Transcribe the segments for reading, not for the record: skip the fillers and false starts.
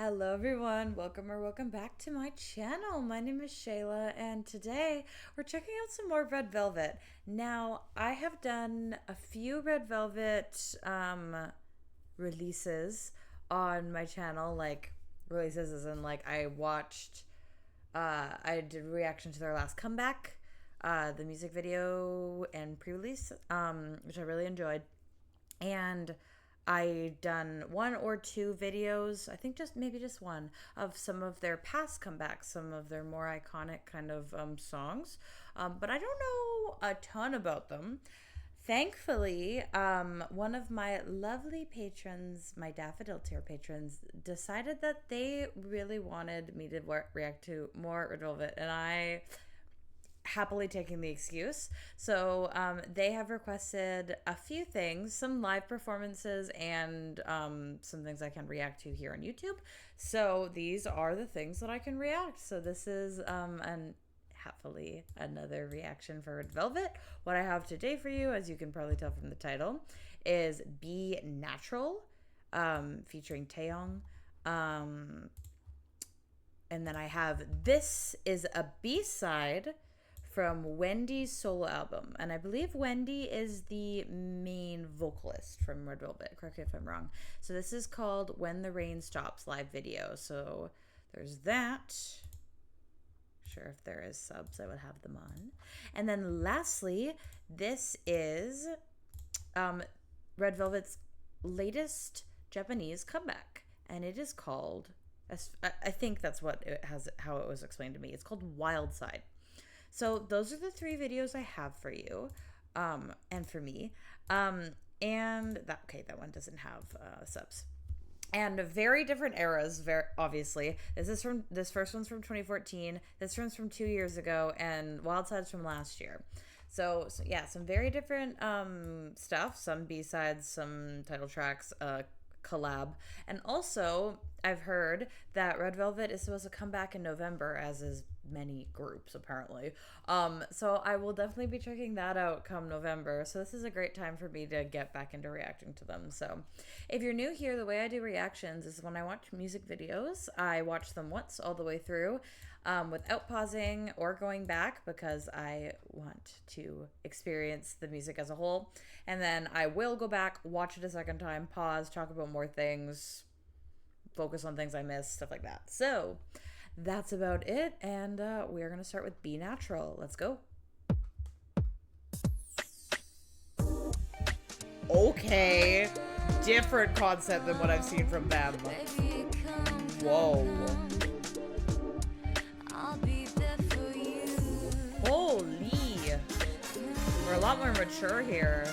Hello everyone, welcome back to my channel. My name is Shayla and today we're checking out some more Red Velvet. Now, I have done a few Red Velvet releases on my channel, like releases as in like I did a reaction to their last comeback, the music video and pre-release, which I really enjoyed. And I done one or two videos, I think maybe just one, of some of their past comebacks, some of their more iconic kind of songs. But I don't know a ton about them. Thankfully, one of my lovely patrons, my Daffodil tier patrons, decided that they really wanted me to react to more Red Velvet, and I happily taking the excuse. So they have requested a few things, some live performances and some things I can react to here on YouTube. So these are the things that I can react. So this is happily another reaction for Red Velvet. What I have today for you, as you can probably tell from the title, is Be Natural, featuring Taeyong. And then I have This Is a B-Side from Wendy's solo album. And I believe Wendy is the main vocalist from Red Velvet. Correct me if I'm wrong. So this is called When the Rain Stops live video. So there's that. Sure, if there is subs, I would have them on. And then lastly, this is Red Velvet's latest Japanese comeback. And it is called, I think that's how it was explained to me. It's called Wildside. So those are the three videos I have for you, and for me. And that one doesn't have subs. And very different eras, very obviously. This first one's from 2014. This one's from 2 years ago, and Wildside's from last year. So yeah, some very different stuff. Some B-sides, some title tracks, collab. And also, I've heard that Red Velvet is supposed to come back in November, as is many groups apparently. So I will definitely be checking that out come November. So this is a great time for me to get back into reacting to them. So if you're new here, the way I do reactions is when I watch music videos, I watch them once all the way through, without pausing or going back, because I want to experience the music as a whole. And then I will go back, watch it a second time, pause, talk about more things, focus on things I missed, stuff like that. So that's about it, and we're gonna start with Be Natural. Let's go. Okay, different concept than what I've seen from them. Whoa. Holy, we're a lot more mature here.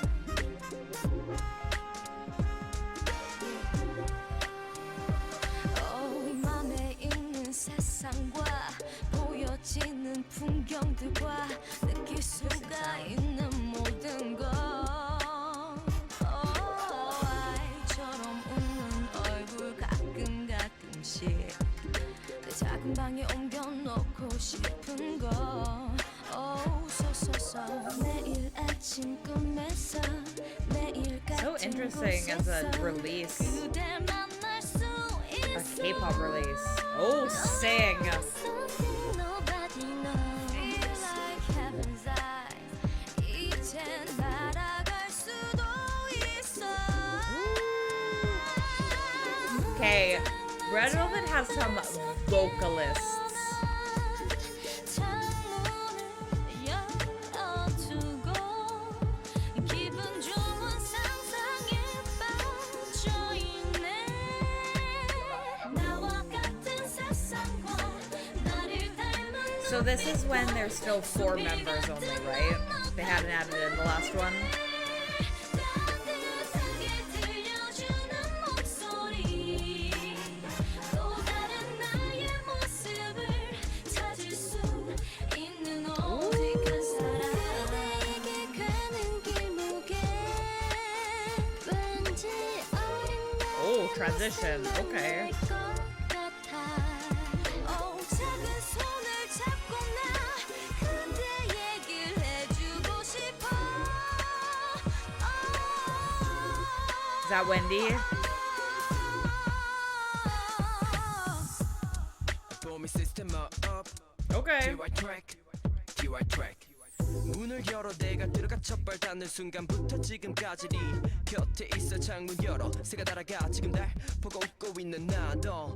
보여지는 풍경들과 느낄 수가 있는 모든 것 아이처럼 웃는 얼굴 가끔씩 내 작은 방에 옮겨놓고 싶은 거 매일 아침 꿈에서 매일 So interesting as a release, a K-pop release. Oh, sing. Okay, Red Velvet has some vocalists. So this is when there's still 4 members only, right? They hadn't added in the last one. Oh, transition. Okay. Is that Wendy? me system up. Okay. DY track. 문을 열어 내가 들어가 첫발 닿는 순간부터 지금까지 네 곁에 있어 창문 열어 새가 날아가 지금 날 보고 웃고 있는 나도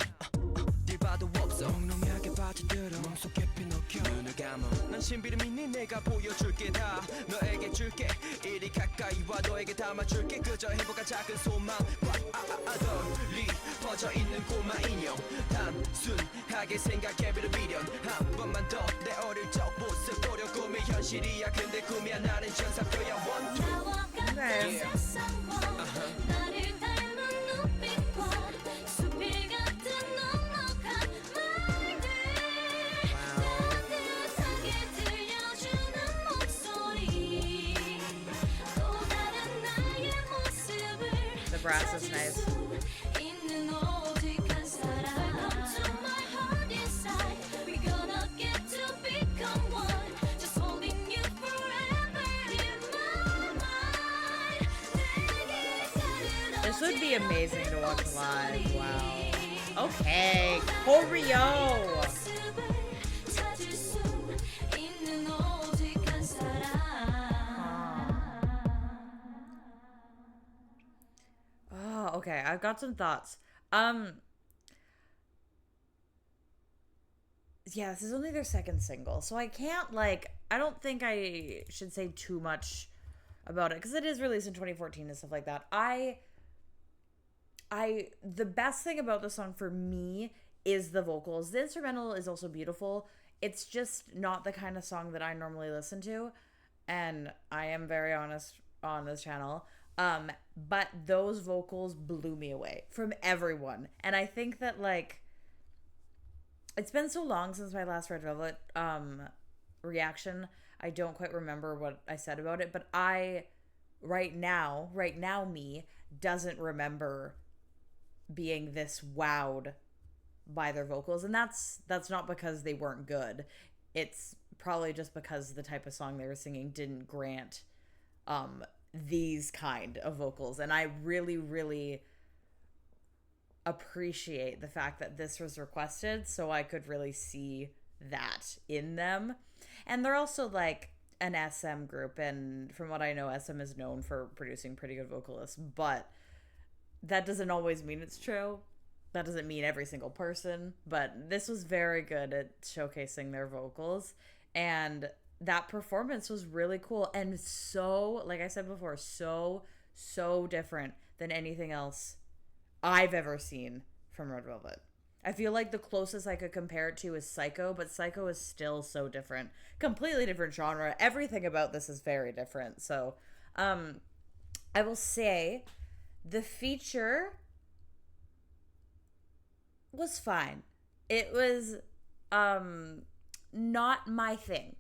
네 봐도 없어 몽롱하게 빠져들어 몸속 깊이 녹여 눈을 감아 난 신비를 믿니 내가 보여줄게 다 너에게 줄게 이리 가까이 와 너에게 담아줄게 그저 행복한 작은 소망과 널리 퍼져있는 꼬마 인형 단순하게 생각해보려 미련 한 번만 더 내 어릴 적 모습 보려 꿈이 현실이야 근데 꿈이야 나는 전사표야 one two 나와 같은 세상과 나를 닮은 눈빛과 수필 같은 넉넉한 말들 따뜻하게 들려주는 목소리 또 다른 나의 모습을 The brass is nice. 있는 오직 한 사람 Welcome to my heart inside We're gonna get to become one Just holding you forever in my mind This would be amazing to watch live. Wow. Okay. Choreo. 찾을 수 있는 오직 한 사람 Oh, okay. I've got some thoughts. Yeah, this is only their second single, so I can't I don't think I should say too much about it because it is released in 2014 and stuff like that. The best thing about the song for me is the vocals. The instrumental is also beautiful. It's just not the kind of song that I normally listen to, and I am very honest on this channel. But those vocals blew me away from everyone. And I think that it's been so long since my last Red Velvet reaction. I don't quite remember what I said about it, but right now me doesn't remember being this wowed by their vocals, and that's not because they weren't good. It's probably just because the type of song they were singing didn't grant these kind of vocals, and I really, really appreciate the fact that this was requested so I could really see that in them. And they're also an SM group, and from what I know, SM is known for producing pretty good vocalists, but that doesn't always mean it's true. That doesn't mean every single person, but this was very good at showcasing their vocals, and that performance was really cool and so, like I said before, so different than anything else I've ever seen from Red Velvet. I feel like the closest I could compare it to is Psycho, but Psycho is still so different. Completely different genre. Everything about this is very different. So, I will say the feature was fine. It was not my thing.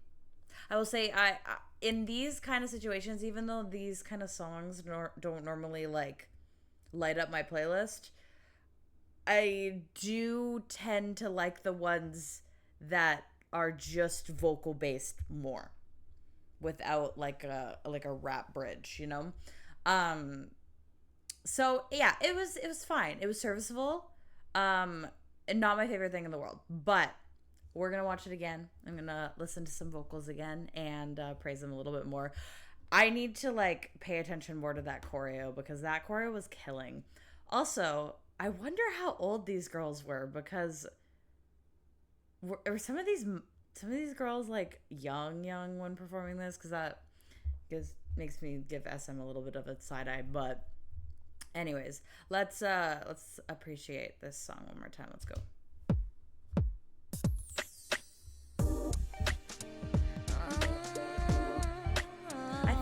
I will say I in these kind of situations, even though these kind of songs don't normally light up my playlist, I do tend to like the ones that are just vocal based more without a rap bridge, you know? So yeah, it was fine. It was serviceable. And not my favorite thing in the world, but we're gonna watch it again. I'm gonna listen to some vocals again and praise them a little bit more. I need to pay attention more to that choreo because that choreo was killing. Also, I wonder how old these girls were, because were some of these girls young when performing this, because that makes me give SM a little bit of a side eye. But anyways, let's appreciate this song one more time. Let's go. I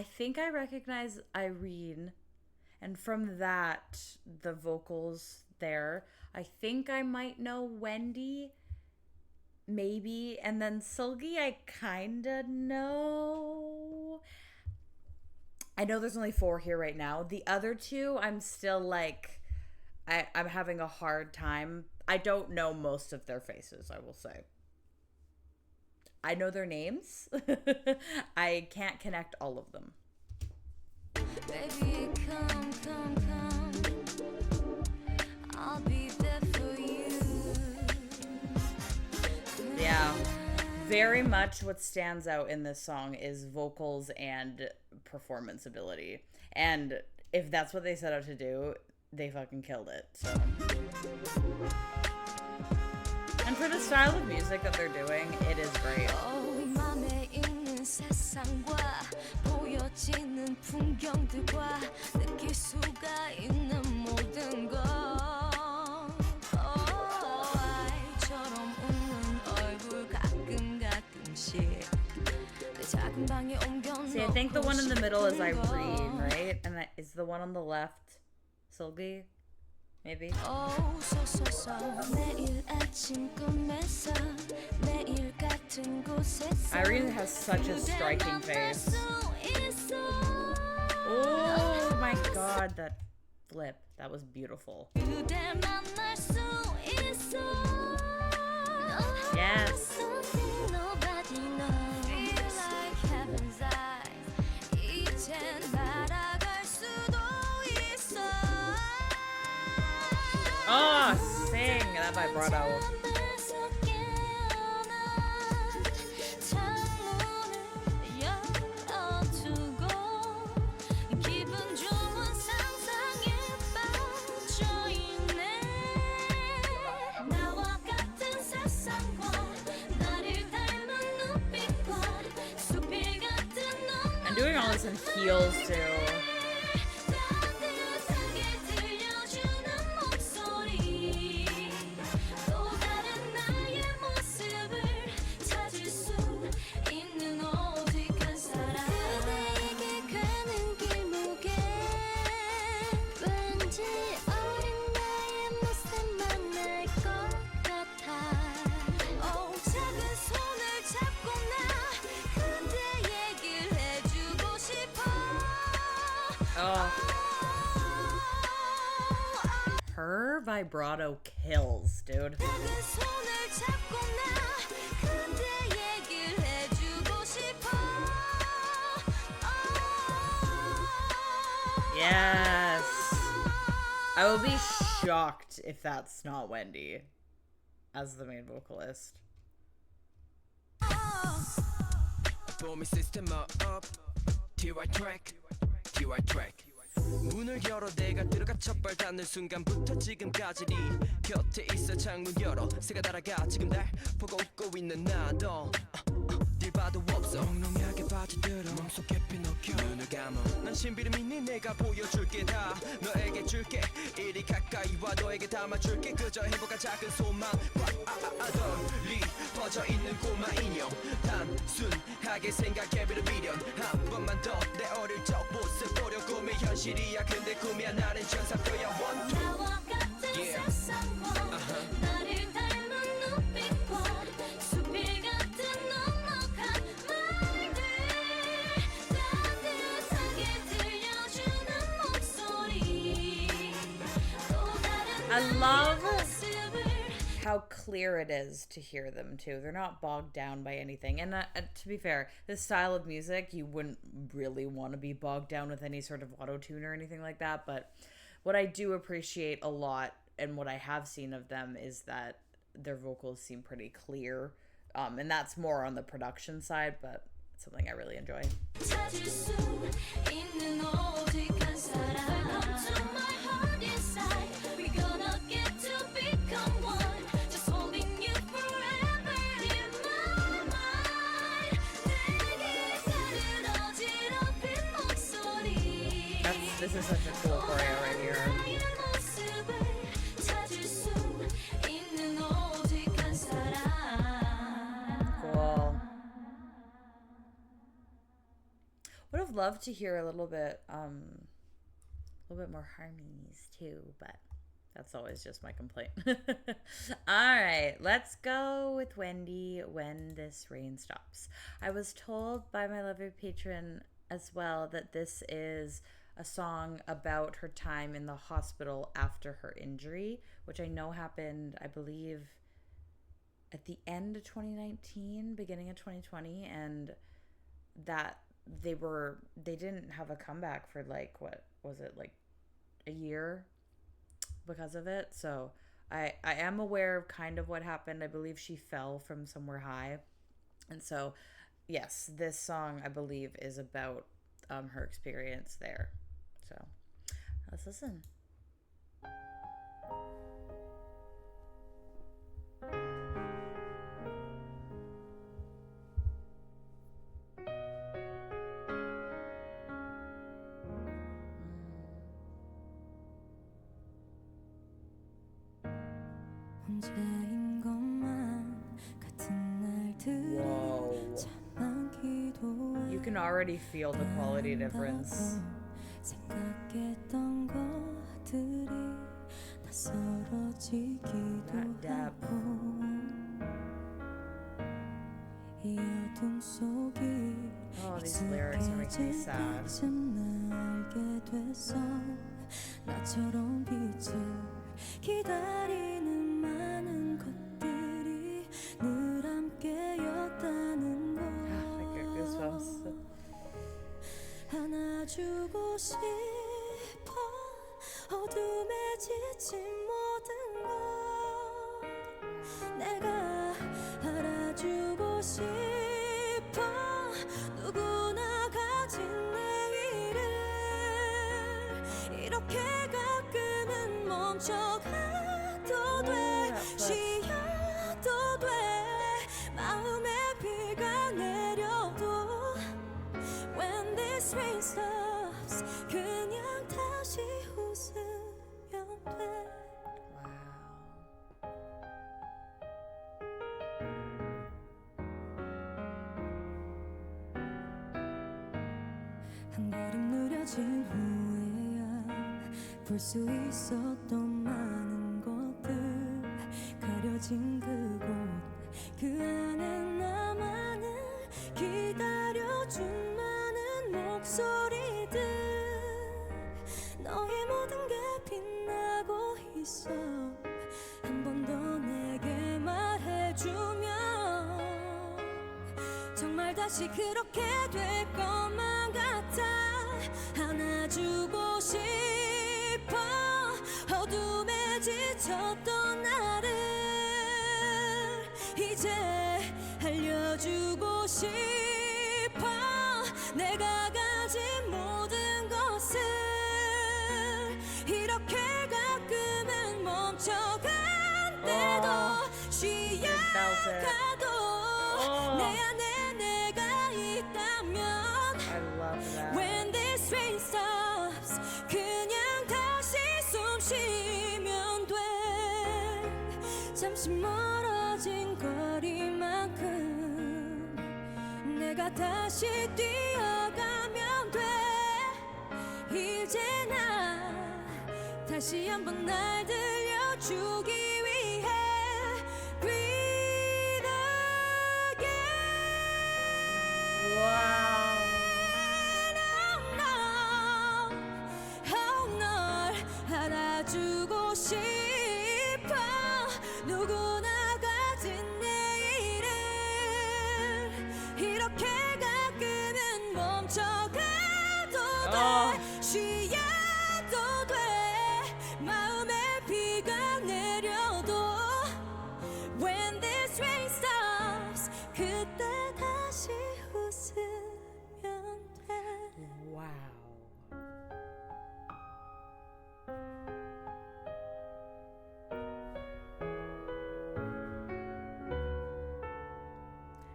think I recognize Irene, and from that, the vocals there. I think I might know Wendy, maybe, and then Sulgi I kinda know. I know there's only 4 here right now. The other 2, I'm still I'm having a hard time. I don't know most of their faces, I will say. I know their names. I can't connect all of them. Baby, come. I'll be Very much what stands out in this song is vocals and performance ability. And if that's what they set out to do, they fucking killed it. So. And for the style of music that they're doing, it is great. 맘에 있는 세상과 보여지는 풍경들과 느낄 수가 있는 모든 것 아이처럼 웃는 얼굴 가끔씩 내 작은 방에 옮겨놓고 See, I think the one in the middle is Irene, right? And that is the one on the left Sylvie? Maybe? 매일 아침 꿈에서 매일 같은 곳에서 Irene has such a striking face. Oh my god, that flip. That was beautiful. 그댈 만날 수 있어 Yes. Something nobody knows Feel like heaven's eyes 이젠 날아갈 수도 있어 Oh, sing that vibrato. 잠에서 깨어나 창문을 열어두고 기분 좋은 상상에 빠져있네 나와 같은 세상과 나를 닮은 눈빛과 숲이 같은 And doing all this in heels too. 따뜻하게 들려주는 목소리 또 다른 나의 모습을 찾을 수 있는 오직한 사람 그대에게 가는 길목에 왠지 어린 나의 모습 만날 것 같아 작은 손을 잡고 나 그대 얘기를 해주고 싶어 Oh. Her vibrato kills, dude. 작은 손을 잡고 나 그대 얘기를 해주고 싶어 Yes. I will be shocked if that's not Wendy as the main vocalist. 봄이 시스템 up TY track 문을 열어 내가 들어가 첫발 닿는 순간부터 지금까지 네 곁에 있어 창문 열어 새가 날아가 지금 날 보고 웃고 있는 나도 딜 봐도 없어 몽롱하게 빠져들어 몸속 깊이 녹여 눈을 감아 난 신비를 믿니 내가 보여줄게 다 너에게 줄게 이리 가까이 와 너에게 담아줄게 그저 행복한 작은 소망 널리 퍼져있는 꼬마 인형 단순하게 생각해보려 미련 한 번만 더 내 어릴 적 모습 보려 꿈이 현실이야 근데 꿈이야 나는 천사표야 one two 나와 같은 세상과 나를 닮은 눈빛과 숲이 같은 넉넉한 말들 따뜻하게 들려주는 목소리 또 다른 I 나의 love 모습을 how clear it is to hear them too. They're not bogged down by anything. And to be fair, this style of music, you wouldn't really want to be bogged down with any sort of auto tune or anything like that. But what I do appreciate a lot, and what I have seen of them, is that their vocals seem pretty clear. And that's more on the production side, but it's something I really enjoy. 찾을 수 있는 오직한 사람 Welcome to my heart inside We're gonna get to become one Just holding you forever in my mind 내게 가는 어지럽힌 목소리 This is such a cool choreo right here. 나의 모습을 찾을 수 있는 오직한 사람 Cool. Would have loved to hear a little bit more harmonies too, but that's always just my complaint. All right, let's go with Wendy, When This Rain Stops. I was told by my lovely patron as well that this is a song about her time in the hospital after her injury, which I know happened, I believe, at the end of 2019, beginning of 2020, and that they didn't have a comeback for like, what was it, like a year because of it. So I am aware of kind of what happened. I believe she fell from somewhere high And so, yes, this song, I believe, is about her experience there. So let's listen. 혼자인 것만 같은 날들이 Whoa. 참 많기도 해. You can already feel the quality difference. 생각했던 것들이 낯설어지기도 That depth. 하고 이 어둠 속이 Oh, these lyrics are making me sad. 때쯤 알게 됐어. 나처럼 빛을 기다리는 많은 것들이 늘 함께였다는 걸. I get goosebumps. 안아주고 싶어. 어둠에 지친 모든 걸 내가 알아주고 싶어. 누구나 가진 내일을 이렇게 가끔은 멈춰가도 돼. 쉬어도 돼. 마음에 비가 내려도 When this rain stops 그냥 다시 웃으면 돼. Wow. 한 걸음 느려진 후에야 볼 수 있었던 많은 것들. 가려진 그곳 그 안에 나만을 기다려준 많은 목소리들. 너의 모든 게 빛나고 있어. 한 번 더 내게 말해주면 정말 다시 그렇게 될 것만 같아. 안아주고 싶어. 어둠에 지쳤던 나를 이제 알려주고 싶어. 내가 가진 모든 것을 이렇게 가끔은 멈춰간 때도 쉬어가도 내 안에 내가 있다면 I love that. When this rain stops 그냥 다시 숨 쉬면 돼. 잠시 멀어진 거리만큼 내가 다시 뛰어가면 돼. 이제 나 다시 한번 날 들려주기 위해 Breathe again. Wow. 널 알아주고 싶어. 누구나 가진 내일을 이렇게 가끔은 멈춰가도 돼. 쉬어도 돼. 마음에 비가 내려도 When this rain stops 그때 다시 웃으면 돼. Wow.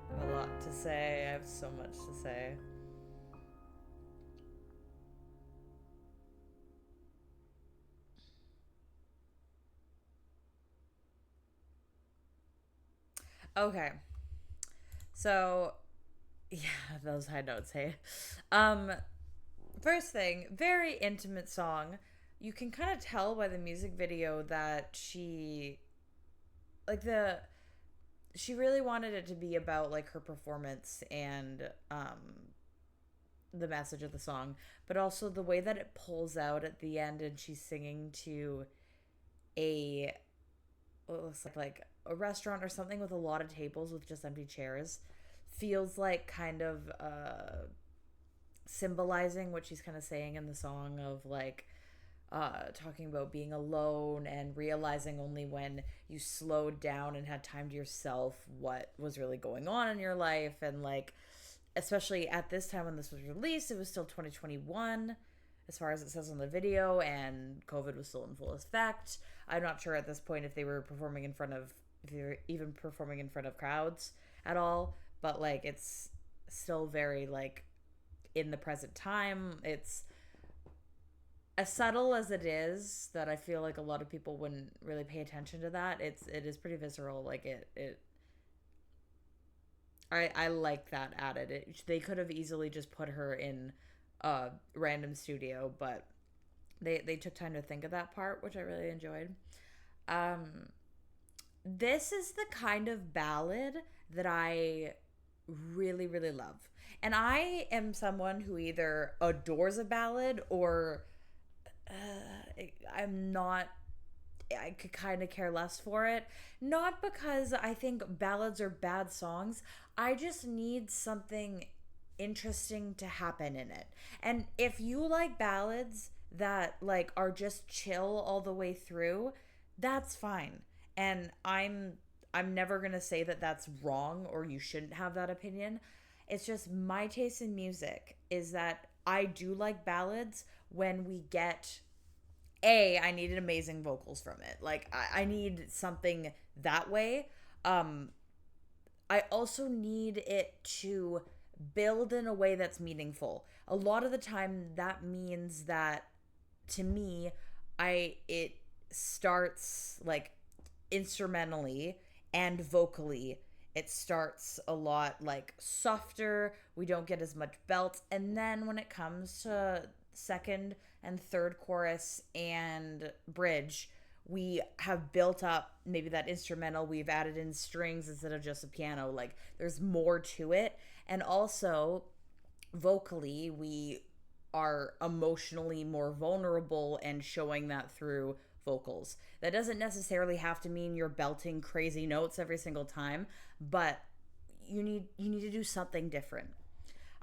I have a lot to say. I have so much to say. Okay. So, yeah, those high notes, hey. First thing, very intimate song. You can kind of tell by the music video that she really wanted it to be about like her performance and the message of the song, but also the way that it pulls out at the end and she's singing to what looks like a restaurant or something with a lot of tables with just empty chairs. Feels like kind of symbolizing what she's kind of saying in the song of like talking about being alone and realizing only when you slowed down and had time to yourself what was really going on in your life. And like, especially at this time when this was released, it was still 2021 as far as it says on the video, and COVID was still in full effect. I'm not sure at this point if they were performing in front of, if they were even performing in front of crowds at all, but like it's still very like in the present time. It's as subtle as it is that I feel like a lot of people wouldn't really pay attention to that. It is pretty visceral. Like I like that added. They could have easily just put her in a random studio, but they took time to think of that part, which I really enjoyed. This is the kind of ballad that I really, really love. And I am someone who either adores a ballad or I'm not, I could kind of care less for it. Not because I think ballads are bad songs. I just need something interesting to happen in it. And if you like ballads that like are just chill all the way through, that's fine. And I'm never going to say that that's wrong or you shouldn't have that opinion. It's just my taste in music is that I do like ballads when we get I needed amazing vocals from it. Like I need something that way. I also need it to build in a way that's meaningful. A lot of the time that means that to me, it starts like instrumentally and vocally. It starts a lot like softer. We don't get as much belt. And then when it comes to second and third chorus and bridge, we have built up maybe that instrumental. We've added in strings instead of just a piano. Like there's more to it. And also vocally, we are emotionally more vulnerable and showing that through vocals. That doesn't necessarily have to mean you're belting crazy notes every single time, but you need to do something different.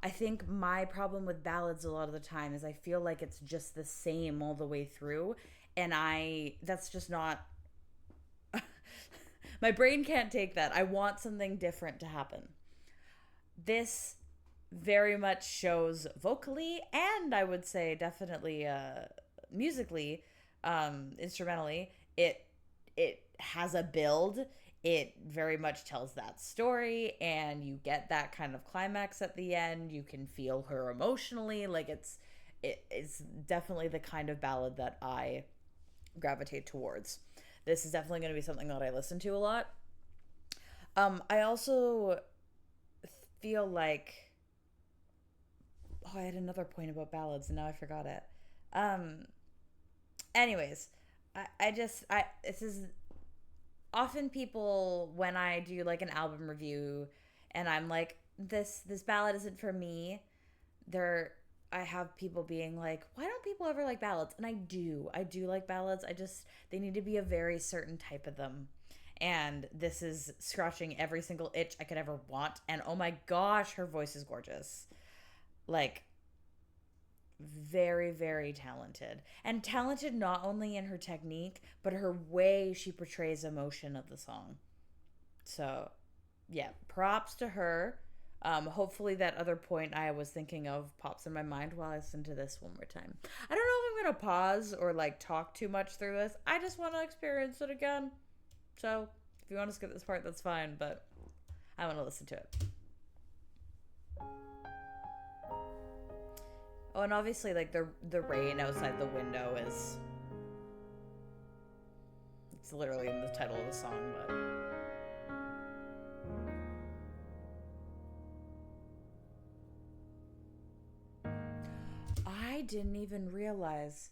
I think my problem with ballads a lot of the time is I feel like it's just the same all the way through, and that's just not my brain can't take that. I want something different to happen. This very much shows vocally, and I would say definitely musically, instrumentally, it has a build. It very much tells that story, and you get that kind of climax at the end. You can feel her emotionally. Like it's definitely the kind of ballad that I gravitate towards. This is definitely going to be something that I listen to a lot. I also feel like I had another point about ballads and now I forgot it. Anyways, this is often people when I do like an album review and I'm like this ballad isn't for me. I have people being like, why don't people ever like ballads? And I do like ballads. They need to be a very certain type of them. And this is scratching every single itch I could ever want. And oh my gosh, her voice is gorgeous. Like, very, very talented. And talented not only in her technique, but her way she portrays emotion of the song. So, yeah, props to her. Hopefully that other point I was thinking of pops in my mind while I listen to this one more time. I don't know if I'm going to pause or like talk too much through this. I just want to experience it again. So if you want to skip this part, that's fine, but I want to listen to it. Oh, and obviously like the rain outside the window it's literally in the title of the song, but I didn't even realize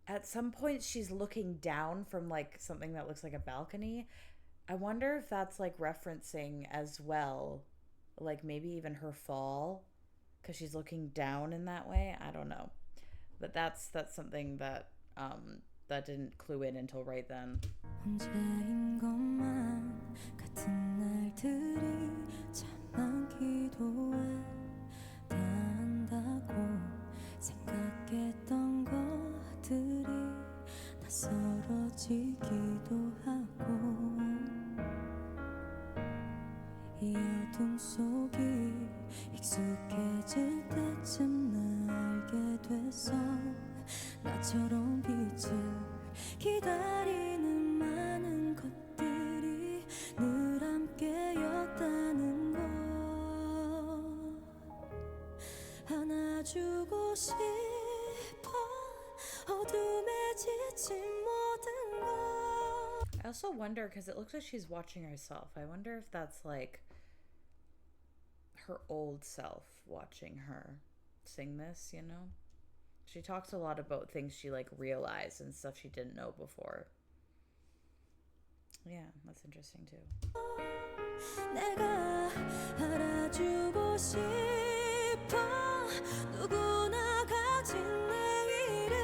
at some point she's looking down from like something that looks like a balcony. I wonder if that's like referencing as well, like maybe even her fall, because she's looking down in that way. I don't know, but that's something that that didn't clue in until right then. 혼자인 것만 같은 날들이 참 많기도 해. 다 안다고 생각했던 것들이 멀어지기도 하고 이 어둠 속이 익숙해질 때쯤 알게 됐어 나처럼 빛을 기다리는 많은 것들이 늘 함께였다는 걸 안아주고 싶어 어둠에 지친 모든 걸 I also wonder, because it looks like she's watching herself. I wonder if that's like her old self watching her sing this, you know? She talks a lot about things she like realized and stuff she didn't know before. Yeah, that's interesting too. 내가 알아주고 싶어 누구나 가진 내일을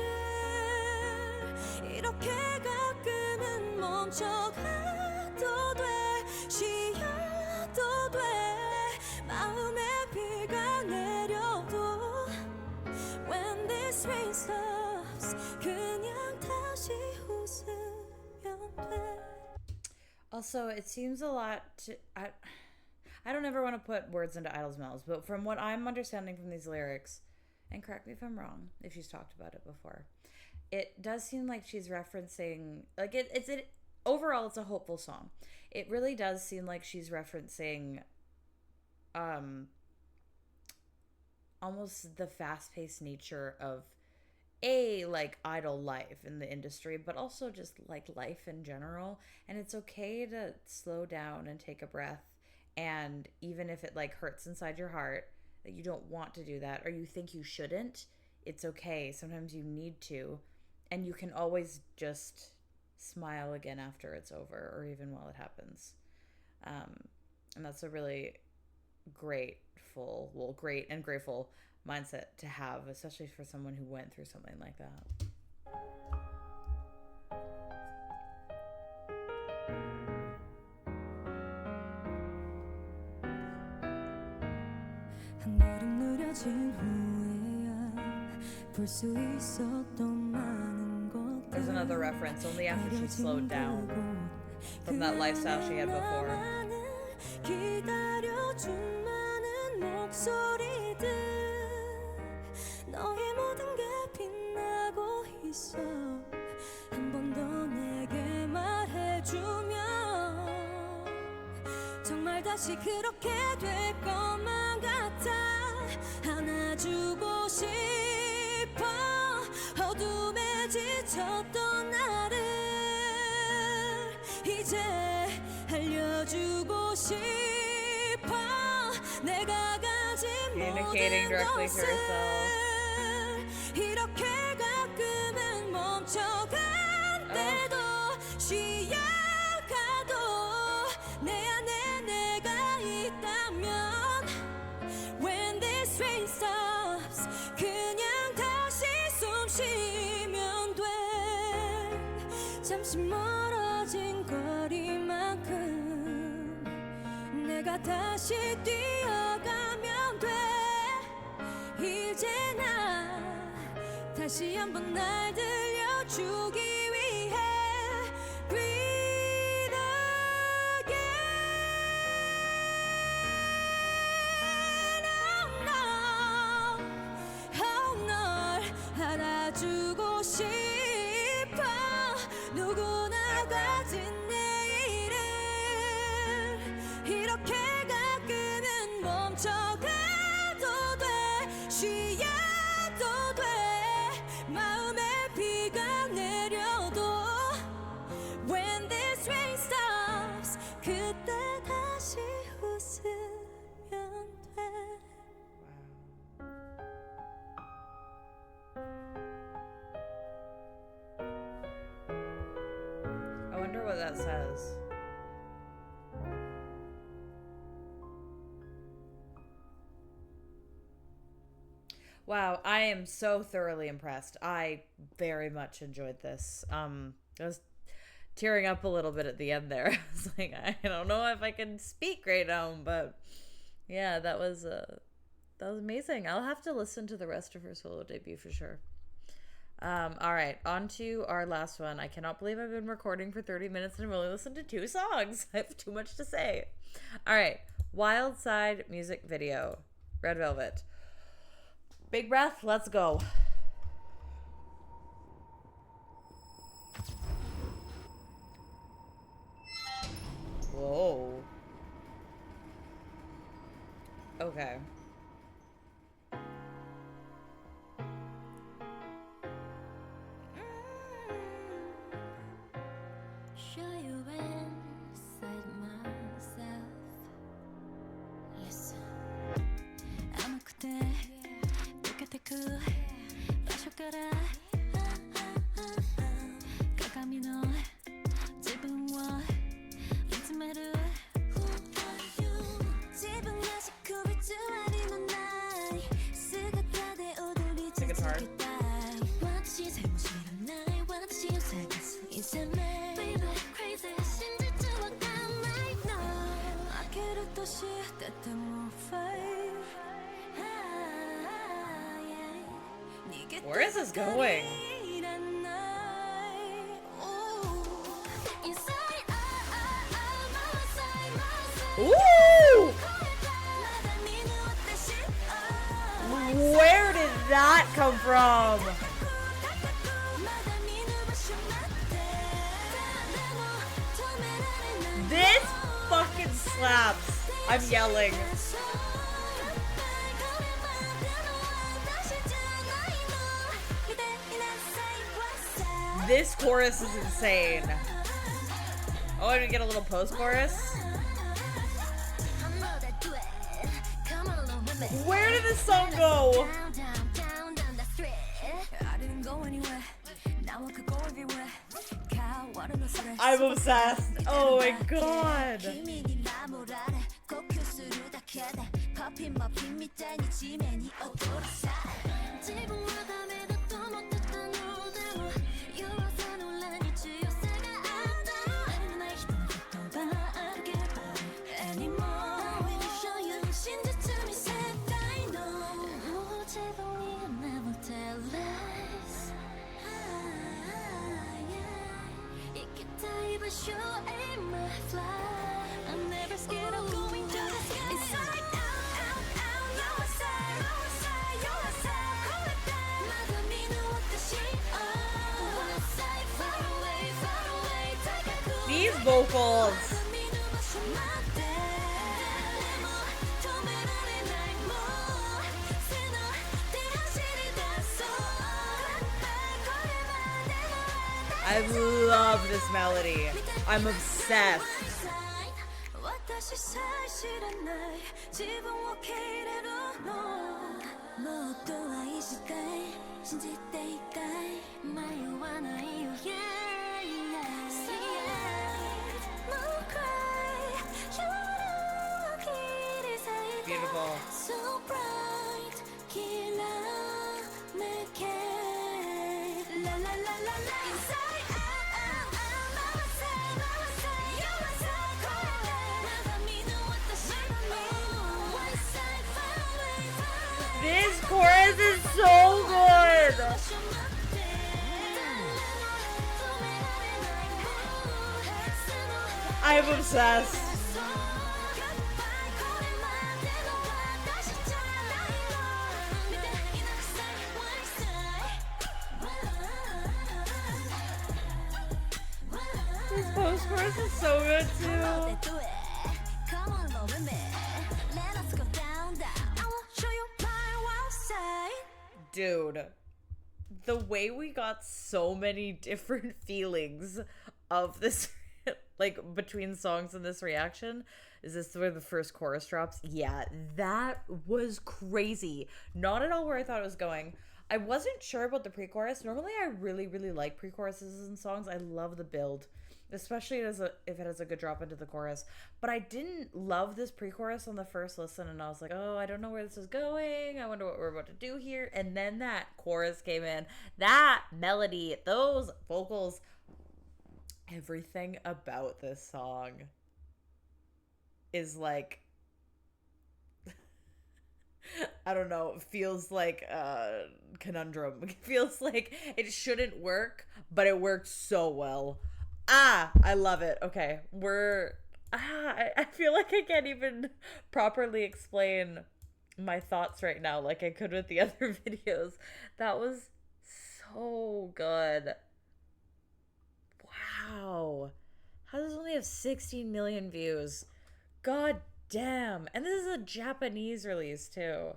이렇게 가끔은 멈춰가도 돼 쉬어도 돼 마음에 비가 내려도 When this rain stops 그냥 다시 웃으면 돼 Also, it seems a lot to... I don't ever want to put words into Idol's mouths, but from what I'm understanding from these lyrics, and correct me if I'm wrong, if she's talked about it before, it does seem like she's referencing... Like, overall, it's a hopeful song. It really does seem like she's referencing... almost the fast-paced nature of like idol life in the industry, but also just like life in general. And it's okay to slow down and take a breath, and even if it like hurts inside your heart that you don't want to do that or you think you shouldn't, it's okay. Sometimes you need to, and you can always just smile again after it's over or even while it happens. And that's a really great and grateful mindset to have, especially for someone who went through something like that. 한 걸음 느려진 후에야 볼 수 있었던 많은 것들 There's another reference, only after she slowed down from that lifestyle she had before. 기다려준 많은 목소리들 너의 모든 게 빛나고 있어 한 번 더 내게 말해주면 정말 다시 그렇게 될 것만 같아 안아주고 싶어 어둠에 지쳤던 나를 이제 알려주고 싶어 내가 가진 Communicating directly to herself. 이렇게 가끔은 멈춰간 때도 쉬어가도 내 안에 내가 있다면 When this rain stops 그냥 다시 숨 쉬면 돼 잠시 멀어진 거리만큼 내가 다시 뛰어가면 돼 이제 나 다시 한번 날 들려주기 위해 Breathe again Oh no 널 알아주고 싶어 누구나 가진 내일을 이렇게 가끔은 멈춰가도 돼 쉬어도 돼 마음에 비가 내려도 When this rain stops 그때 다시 웃으면 돼 I wonder what that says. Wow, I am so thoroughly impressed. I very much enjoyed this. I was tearing up a little bit at the end there. I was like, I don't know if I can speak right now, but yeah, that was amazing. I'll have to listen to the rest of her solo debut for sure. All right, on to our last one. I cannot believe I've been recording for 30 minutes and I've only listened to 2 songs. I have too much to say. All right, Wildside music video, Red Velvet. Big breath, let's go. Whoa. Okay. Show you inside myself. Listen. 아마 그때 느꼈대 그場所から 가감이 너 지붕과見つめる 自分らしく偽りのない姿で踊り続けたい私さえも知らない私を探すいざめ Baby crazy 真実わかんないの負けるとしてても Fight Where is this going? Ooh! Where did that come from? This fucking slaps. I'm yelling. This chorus is insane. Oh, I didn't get a little post-chorus. Where did this song go? I'm obsessed. Oh my god. I'm never scared of going to the sky. Inside, out, you're a side, you're a side. 나도 미는 듯이, one side, far away, These vocals. I love this melody. I'm obsessed. Beautiful. So bright, la la la la la. Inside, this chorus is so good. I'm obsessed. This post-chorus is so good too. Dude, the way we got so many different feelings of this, like between songs in this reaction, is this where the first chorus drops? Yeah, that was crazy. Not at all where I thought it was going. I wasn't sure about the pre-chorus. Normally I really, really like pre-choruses in songs. I love the build, especially if it has a good drop into the chorus. But I didn't love this pre-chorus on the first listen, and I was like, oh, I don't know where this is going. I wonder what we're about to do here. And then that chorus came in. That melody, those vocals, everything about this song is like... I don't know, feels like a conundrum. It feels like it shouldn't work, but it works so well. I love it. Okay, I feel like I can't even properly explain my thoughts right now like I could with the other videos. That was so good. Wow. How does it only have 16 million views? God damn. And this is a Japanese release too.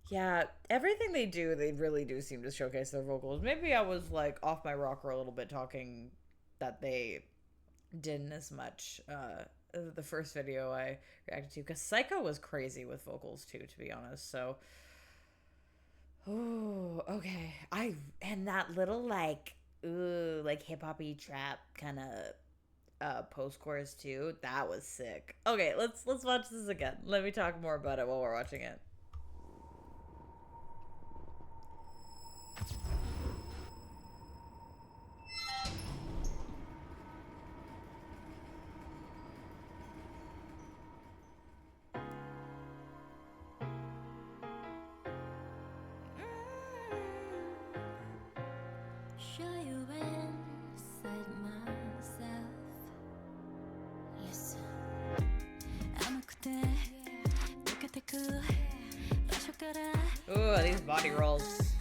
Yeah, everything they do, they really do seem to showcase their vocals. Maybe I was like off my rocker a little bit talking that they didn't as much the first video I reacted to, because Psycho was crazy with vocals too, to be honest. So oh, okay. And that little like hip hoppy trap kind of post chorus too, that was sick. Okay, let's watch this again. Let me talk more about it while we're watching it. Show you inside myself. Listen. 아무 그때 똑같아 그場所から Ooh, these body rolls.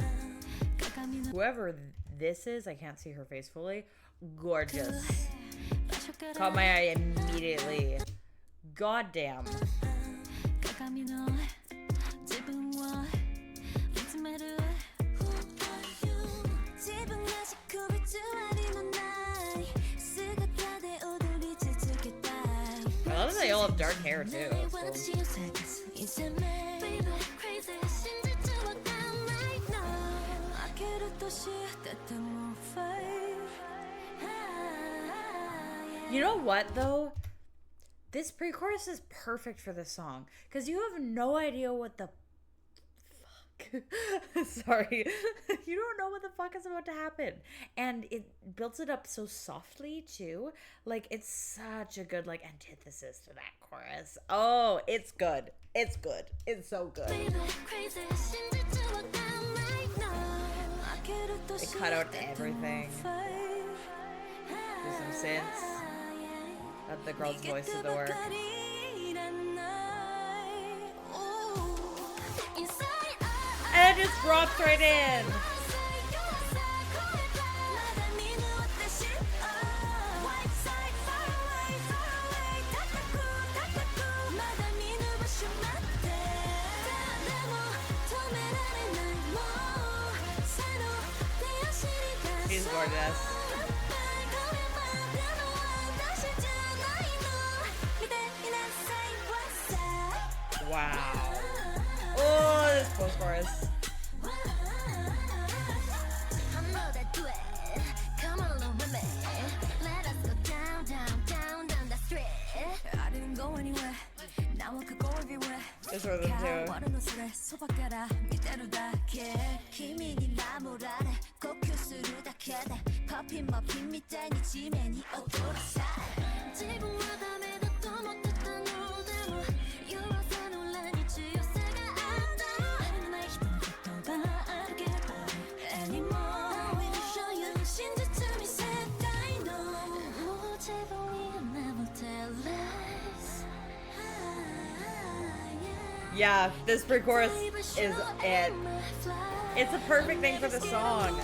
Whoever this is, I can't see her face fully. Gorgeous. Caught my eye immediately. Goddamn. I love that they all have dark hair too. That's cool. You know what though? This pre-chorus is perfect for this song because you have no idea what the fuck. Sorry, you don't know what the fuck is about to happen, and it builds it up so softly too. Like it's such a good like antithesis to that chorus. Oh, it's good. It's good. It's so good. They cut out everything. Do some synths. Let the girl's voice do the work. And it just drops right in. She's gorgeous. Wow. Oh, this post-chorus. This rhythm too. Yeah, this pre-chorus is it. It's a perfect thing for the song.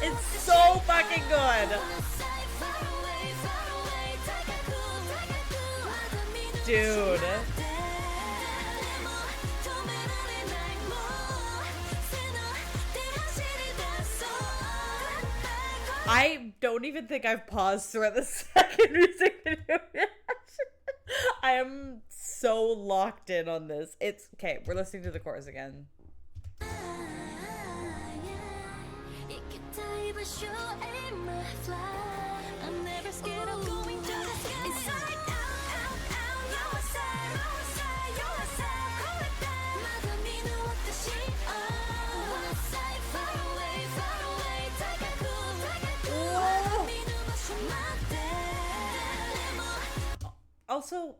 It's so fucking good. Dude. I don't even think I've paused throughout the second music video yet. I am so locked in on this. It's okay, we're listening to the chorus again. also,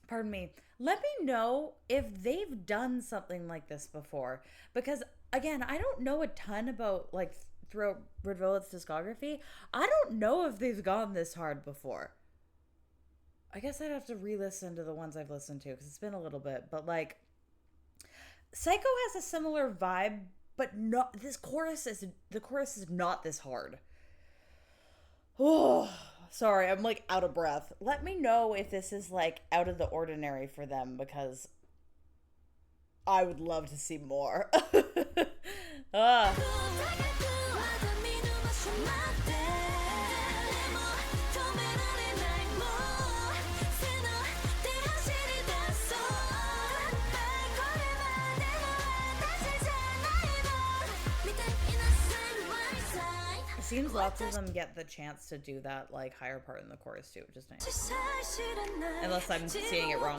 pardon me, let me know if they've done something like this before. Because, again, I don't know a ton about, like, throughout Red Velvet's discography. I don't know if they've gone this hard before. I guess I'd have to re-listen to the ones I've listened to because it's been a little bit. But, like, Psycho has a similar vibe, but not, the chorus is not this hard. Oh, sorry, I'm like out of breath. Let me know if this is like out of the ordinary for them because I would love to see more. Ah. It seems lots of them get the chance to do that like higher part in the chorus too, which is nice. Unless I'm seeing it wrong.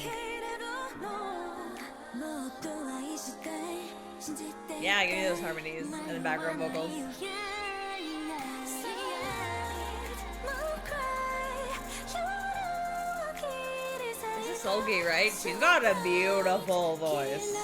Yeah, give me those harmonies and the background vocals. This is Solgi, right? She's got a beautiful voice.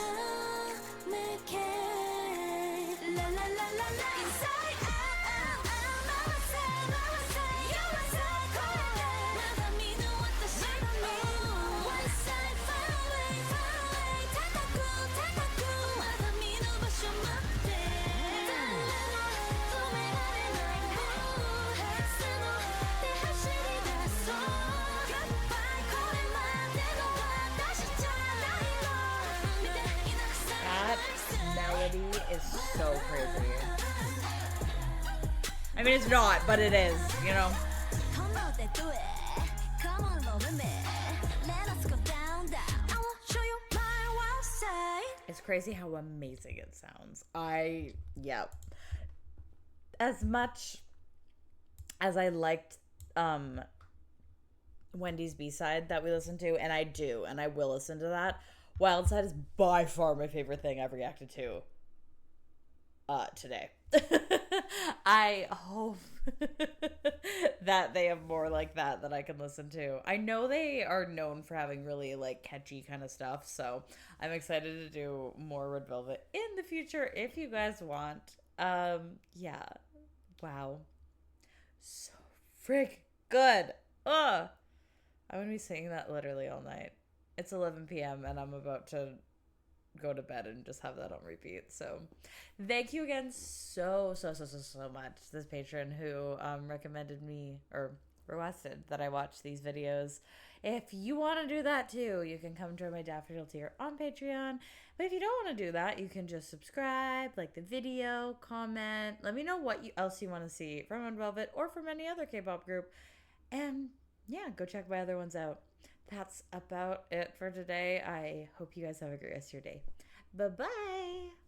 Is so crazy. I mean, it's not, but it is, you know? It's crazy how amazing it sounds. Yep. As much as I liked Wendy's B-side that we listened to, and I do, and I will listen to that, Wildside is by far my favorite thing I've reacted to today. I hope that they have more like that I can listen to. I know they are known for having really like catchy kind of stuff, so I'm excited to do more Red Velvet in the future if you guys want. Yeah. Wow. So frick good. I'm gonna be singing that literally all night. It's 11 p.m. and I'm about to go to bed and just have that on repeat. So thank you again so much, this patron who recommended me or requested that I watch these videos. If you want to do that too, you can come join my Daffodil tier on Patreon. But if you don't want to do that, you can just subscribe, like the video, comment, let me know what else you want to see from Red Velvet or from any other K-pop group, and yeah, go check my other ones out. That's about it for today. I hope you guys have a great rest of your day. Bye-bye.